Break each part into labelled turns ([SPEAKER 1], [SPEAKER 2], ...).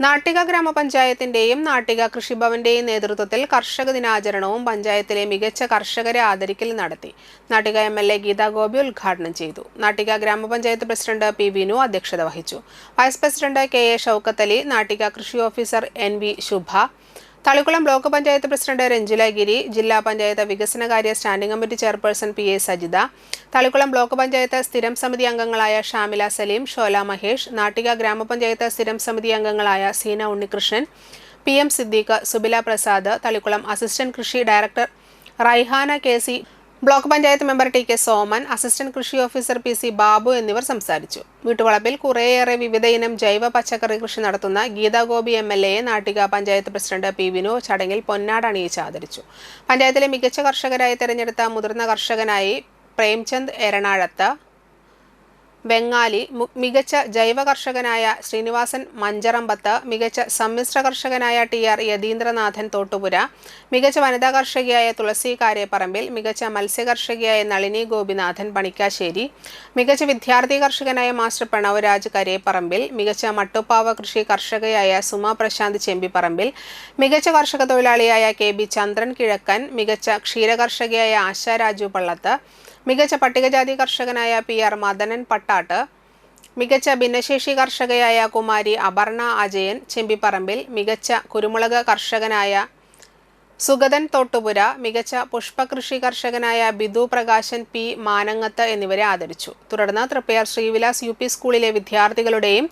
[SPEAKER 1] നാട്ടിക ഗ്രാമപഞ്ചായത്തിന്റെയും നാട്ടിക കൃഷിഭവന്റെയും നേതൃത്വത്തിൽ കർഷക ദിനാചരണവും പഞ്ചായത്തിലെ മികച്ച കർഷകരെ ആദരിക്കൽ നടത്തി. നാട്ടിക എം.എൽ.എ. ഗീതാ ഗോപി ഉദ്ഘാടനം ചെയ്തു. നാട്ടിക ഗ്രാമപഞ്ചായത്ത് പ്രസിഡന്റ് പി. വിനു അധ്യക്ഷത വഹിച്ചു. Vice president K. A. Shoukath Ali, Nattika കൃഷി officer N. V. Shubha, Thalikkulam block panchayat president Ranjila Giri, ജില്ലാ പഞ്ചായത്ത് വികസനകാര്യ standing committee chairperson P. A. Sajitha, Thalikkulam block panchayat സ്ഥിരം സമിതി അംഗങ്ങളായ ഷാമില സലീം, ഷോല മഹേഷ്, നാട്ടിക ഗ്രാമപഞ്ചായത്ത് സ്ഥിരം സമിതി അംഗങ്ങളായ Seena Unnikrishnan, P. M. Siddique, Subila Prasad, Thalikkulam assistant കൃഷി director Raihana K. C, block panchayat member T. K. Soman, assistant കൃഷി ഓഫീസർ പി. സി. ബാബു എന്നിവർ സംസാരിച്ചു. വീട്ടുവളപ്പിൽ കുറേയേറെ വിവിധ ഇനം ജൈവ പച്ചക്കറി കൃഷി നടത്തുന്ന ഗീതാ ഗോപി എം.എൽ.എയെ നാട്ടിക പഞ്ചായത്ത് പ്രസിഡന്റ് പി. വിനു ചടങ്ങിൽ പൊന്നാട അണിയിച്ച് ആദരിച്ചു. പഞ്ചായത്തിലെ മികച്ച കർഷകരായി തെരഞ്ഞെടുത്ത മുതിർന്ന കർഷകനായി പ്രേംചന്ദ് എരണാഴത്ത് വെങ്ങാലി, മികച്ച ജൈവ കർഷകനായ ശ്രീനിവാസൻ മഞ്ചറമ്പത്ത്, മികച്ച സമ്മിശ്ര കർഷകനായ ടി. ആർ. യതീന്ദ്രനാഥൻ തോട്ടുപുര, മികച്ച വനിതാ കർഷകയായ തുളസി കാരേപ്പറമ്പിൽ, മികച്ച മത്സ്യ കർഷകയായ നളിനി ഗോപിനാഥൻ പണിക്കാശ്ശേരി, മികച്ച വിദ്യാർത്ഥി കർഷകനായ മാസ്റ്റർ പ്രണവ് രാജ് കരേപ്പറമ്പിൽ, മികച്ച മട്ടുപ്പാവ കൃഷി കർഷകയായ സുമ പ്രശാന്ത് ചെമ്പിപ്പറമ്പിൽ, മികച്ച കർഷക തൊഴിലാളിയായ കെ. ബി. ചന്ദ്രൻ കിഴക്കൻ, മികച്ച ക്ഷീരകർഷകയായ ആശ രാജു പള്ളത്ത്, മികച്ച പട്ടികജാതി കർഷകനായ പി. ആർ. മദനൻ പട്ടാട്ട്, മികച്ച ഭിന്നശേഷി കർഷകയായ കുമാരി അപർണ അജയൻ ചെമ്പിപ്പറമ്പിൽ, മികച്ച കുരുമുളക് കർഷകനായ സുഗതൻ തോട്ടുപുര, മികച്ച പുഷ്പകൃഷി കർഷകനായ ബിദു പ്രകാശൻ പി. മാനങ്ങത്ത് എന്നിവരെ ആദരിച്ചു. തുടർന്ന് തൃപ്പയാർ ശ്രീവിലാസ് യു. പി. സ്കൂളിലെ വിദ്യാർത്ഥികളുടെയും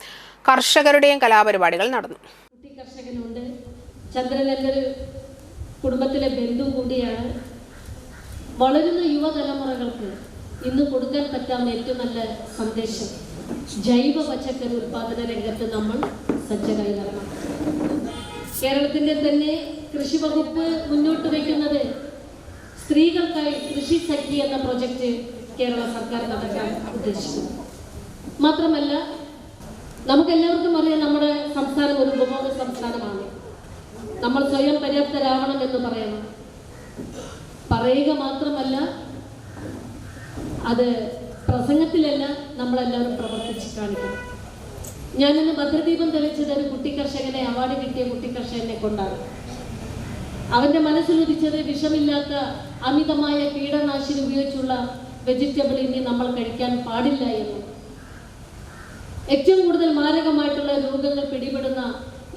[SPEAKER 1] കർഷകരുടെയും കലാപരിപാടികൾ നടന്നു.
[SPEAKER 2] കുടുംബത്തിലെ ബന്ധു കൂടിയാണ്. വളരുന്ന യുവതലമുറകൾക്ക് ഇന്ന് കൊടുക്കാൻ പറ്റാവുന്ന ഏറ്റവും നല്ല സന്ദേശം ജൈവ പച്ചക്കറി ഉൽപാദന രംഗത്ത് നമ്മൾ സജ്ജരായി വരണം. കേരളത്തിൻ്റെ തന്നെ കൃഷി വകുപ്പ് മുന്നോട്ട് വയ്ക്കുന്നത് സ്ത്രീകൾക്കായി കൃഷി സഖി എന്ന പ്രൊജക്റ്റ് കേരള സർക്കാർ നടക്കാൻ ഉദ്ദേശിക്കുന്നു. മാത്രമല്ല, നമുക്കെല്ലാവർക്കും അറിയാം, നമ്മുടെ സംസ്ഥാനം ഒരു ഉപഭോഗ സംസ്ഥാനമാണ്. നമ്മൾ സ്വയം പര്യാപ്തരാവണം എന്ന് പറയണം. പറയുക മാത്രമല്ല, അത് പ്രസംഗത്തിലല്ല, നമ്മളെല്ലാവരും പ്രവർത്തിച്ച് കാണിക്കണം. ഞാനിന്ന് ഭദ്രദീപം തെളിച്ചത് ഒരു കുട്ടി കർഷകനെ, അവാർഡ് കിട്ടിയ കുട്ടി കർഷകനെ കൊണ്ടാണ്. അവൻ്റെ മനസ്സിലുദിച്ചത് വിഷമില്ലാത്ത അമിതമായ കീടനാശിനി ഉപയോഗിച്ചുള്ള വെജിറ്റബിൾ ഇനി നമ്മൾ കഴിക്കാൻ പാടില്ല എന്ന്. ഏറ്റവും കൂടുതൽ മാരകമായിട്ടുള്ള രോഗങ്ങൾ പിടിപെടുന്ന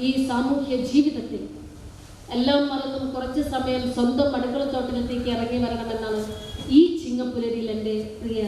[SPEAKER 2] ഈ സാമൂഹ്യ ജീവിതത്തിൽ എല്ലാം മറന്നും കുറച്ച് സമയം സ്വന്തം അടുക്കളത്തോട്ടത്തിലേക്ക് ഇറങ്ങി വരണമെന്നാണ് ഈ ചിങ്ങപ്പുലരിയിൽ എൻ്റെ പ്രിയ